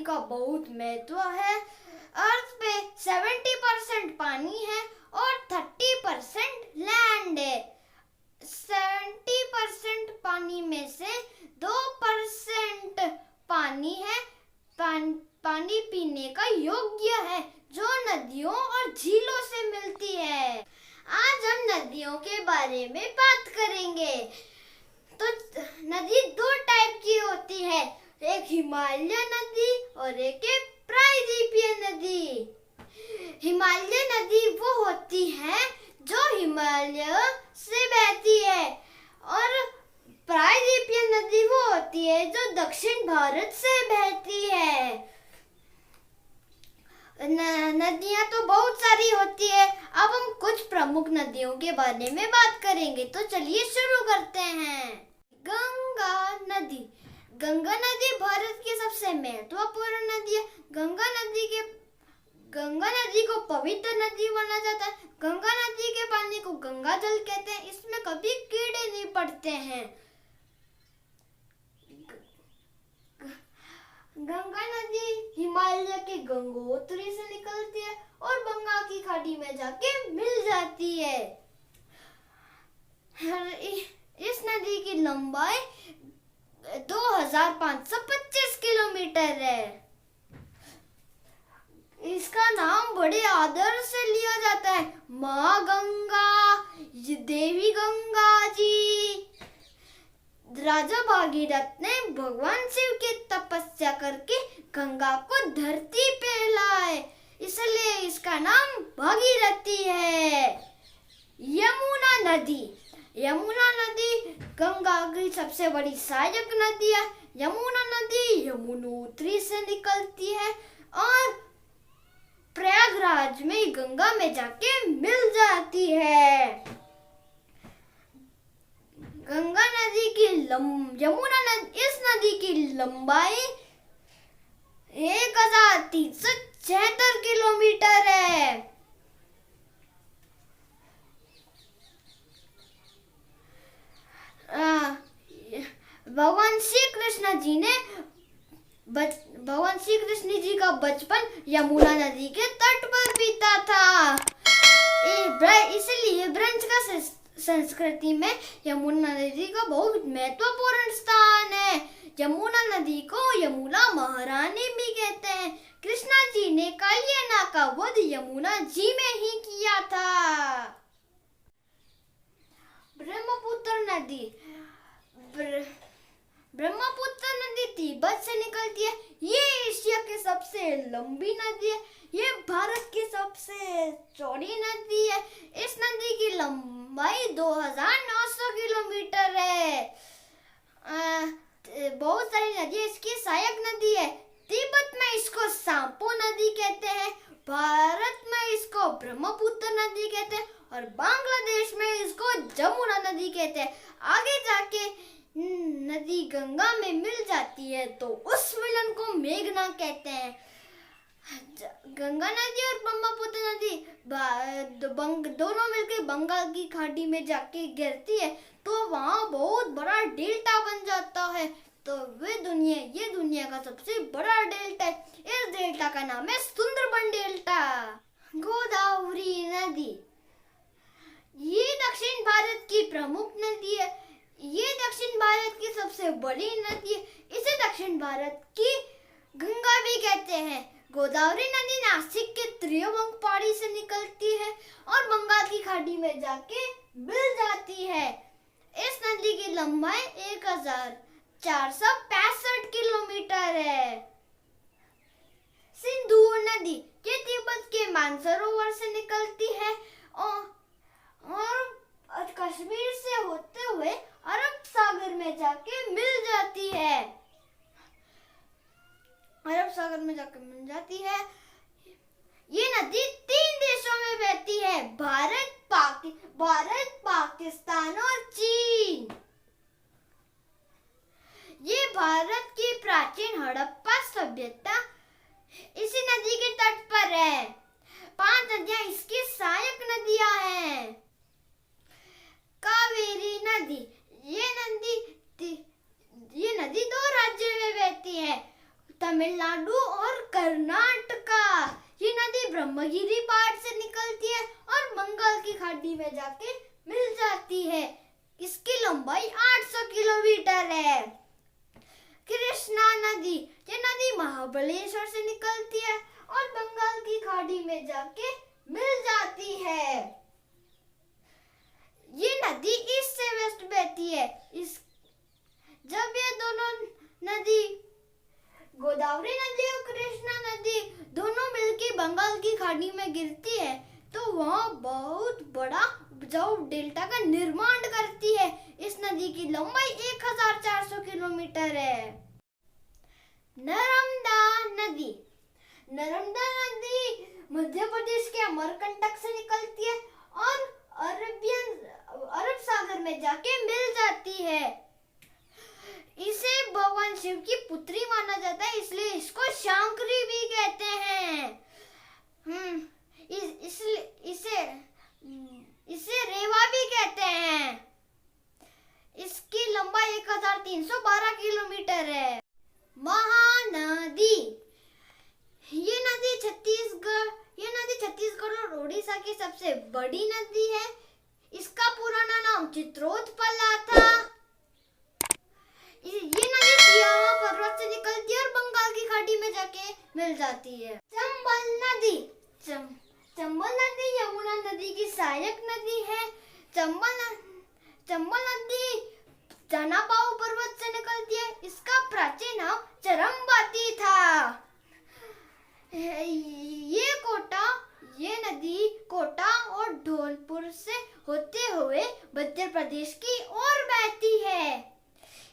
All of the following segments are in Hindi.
का बहुत महत्व है। अर्थ पे 70% पानी है और 30% लैंड है। 70% पानी में से 2% पानी है, पानी पीने का योग्य है, जो नदियों और झीलों से मिलती है। आज हम नदियों के बारे में बात करेंगे। तो नदी दो टाइप की होती है, एक हिमालय नदी और एक प्रायद्वीपीय नदी। हिमालय नदी वो होती है जो हिमालय से बहती है और प्रायद्वीपीय नदी वो होती है जो दक्षिण भारत से बहती है। नदियां तो बहुत सारी होती है। अब हम कुछ प्रमुख नदियों के बारे में बात करेंगे, तो चलिए शुरू करते हैं। गंगा नदी। गंगा नदी भारत की सबसे महत्वपूर्ण नदी है। गंगा नदी को पवित्र नदी माना जाता है। गंगा नदी के पानी को गंगा जल कहते हैं। इसमें कभी कीड़े नहीं पड़ते हैं। गंगा नदी हिमालय के गंगोत्री से निकलती है और बंगाल की खाड़ी में जाके मिल जाती है। इस नदी की लंबाई 2525 किलोमीटर है। इसका नाम बड़े आदर से लिया जाता है। माँ गंगा, देवी गंगा जी। राजा भागीरथ ने भगवान शिव की तपस्या करके गंगा को धरती पे लाए, इसलिए इसका नाम भागीरथी है। यमुना नदी। यमुना नदी गंगा की सबसे बड़ी सहायक नदी है। यमुना नदी यमुनोत्री से निकलती है और प्रयागराज में गंगा में जाके मिल जाती है। गंगा नदी की इस नदी की लंबाई 1376 किलोमीटर है। भगवान श्री कृष्ण जी का बचपन यमुना नदी के तट पर बीता था। इसलिए ब्रज का संस्कृति में यमुना नदी का बहुत महत्वपूर्ण स्थान है। यमुना नदी को यमुना महारानी भी कहते हैं। कृष्णा जी ने कालियाना का वध यमुना जी में ही किया था। ब्रह्मपुत्र नदी। ब्रह्मपुत्र नदी तिब्बत से निकलती है। ये एशिया की सबसे लंबी नदी है। ये भारत की सबसे चौड़ी नदी है। इस नदी की लंबाई 2900 किलोमीटर है। बहुत सारी नदी है। इसकी सहायक नदी है। तिब्बत में इसको सांपो नदी कहते हैं, भारत में इसको ब्रह्मपुत्र नदी कहते हैं और बांग्लादेश में इसको जमुना नदी कहते हैं। आगे जाके नदी गंगा में मिल जाती है तो उस मिलन को मेघना कहते हैं। गंगा नदी और ब्रह्मपुत्र नदी दोनों मिलकर बंगाल की खाड़ी में जाके गिरती है तो वहाँ बहुत बड़ा डेल्टा बन जाता है। तो ये दुनिया का सबसे बड़ा डेल्टा है। इस डेल्टा का नाम है सुंदरबन डेल्टा। गोदावरी नदी। ये दक्षिण भारत की प्रमुख नदी है। ये दक्षिण भारत की सबसे बड़ी नदी है। इसे दक्षिण भारत की गंगा भी कहते हैं। गोदावरी नदी नासिक के त्रिभंग पहाड़ी से निकलती है और बंगाल की खाड़ी में जाके मिल जाती है। इस नदी की लंबाई 1465 किलोमीटर है। सिंधु नदी। ये तिब्बत के मानसरोवर से निकलती है और कश्मीर से होते हुए अरब सागर में जाके मिल जाती है। अरब सागर में जाकर मिल जाती है। ये नदी 3 देशों में बहती है, भारत, पाकिस्तान और चीन। ये भारत की प्राचीन हड़प्पा सभ्यता इसी नदी के तट पर है। 5 नदियां इसकी सहायक नदियां हैं। कावेरी नदी। ये नदी 2 राज्यों में बहती है, तमिलनाडु ब्रह्मगिरी पहाड़ से निकलती है और बंगाल की खाड़ी में जाके मिल जाती है। इसकी लंबाई 800 किलोमीटर है। कृष्णा नदी, ये नदी महाबलेश्वर से निकलती है और बंगाल की खाड़ी में जाके मिल जाती है। ये नदी ईस्ट से वेस्ट बहती है। जब ये दोनों नदी, गोदावरी नदी और कृष्णा नदी दोनों मिलकर बंगाल की खाड़ी में गिरती है तो वहाँ बहुत बड़ा उपजाऊ डेल्टा का निर्माण करती है। इस नदी की लंबाई 1400 किलोमीटर है। नर्मदा नदी, नर्मदा नदी मध्य प्रदेश के अमरकंटक से निकलती है और अरब सागर में जाके मिल जाती है। इसे भगवान शिव की पुत्री माना जाता है, इसलिए इसको शांकरी भी कहते हैं। इसे रेवा भी कहते हैं। इसकी लंबाई 1312 किलोमीटर है। महानदी, ये नदी छत्तीसगढ़ और उड़ीसा की सबसे बड़ी नदी है। इसका पुराना नाम चित्रोत्पला था। ये नदी सियावा पर्वत से निकलती है और बंगाल की खाड़ी में जाके मिल जाती है। चंबल नदी, चंबल नदी यमुना नदी की सहायक नदी है। चंबल नदी जनापाव पर्वत से निकलती है। इसका प्राचीन नाम चरमबाती था। ये नदी कोटा और धौलपुर से होते हुए मध्य प्रदेश की ओर बहती है।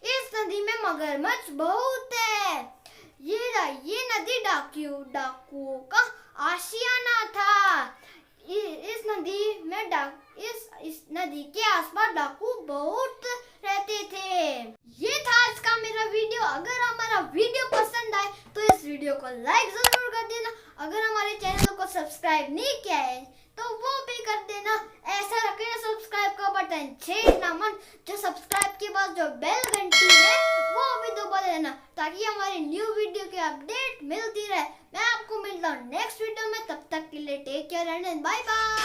इस नदी में मगरमच्छ बहुत है। ये नदी डाकुओं का आशियाना था। इस नदी के आसपास डाकू बहुत रहते थे। ये था आज का मेरा वीडियो। अगर हमारा वीडियो पसंद आए तो इस वीडियो को लाइक जरूर कर देना। अगर हमारे चैनल को सब्सक्राइब नहीं किया है तो वो भी कर देना। ऐसा रखना सब्सक्राइब का बटन छेड़ना मत। जो सब्सक्राइब के बाद जो बेल घंटी है वो भी दबा देना ताकि हमारी न्यू वीडियो की अपडेट मिलती रहे। मैं आपको मिलता हूँ नेक्स्ट वीडियो में। तब तक के लिए take care and bye bye.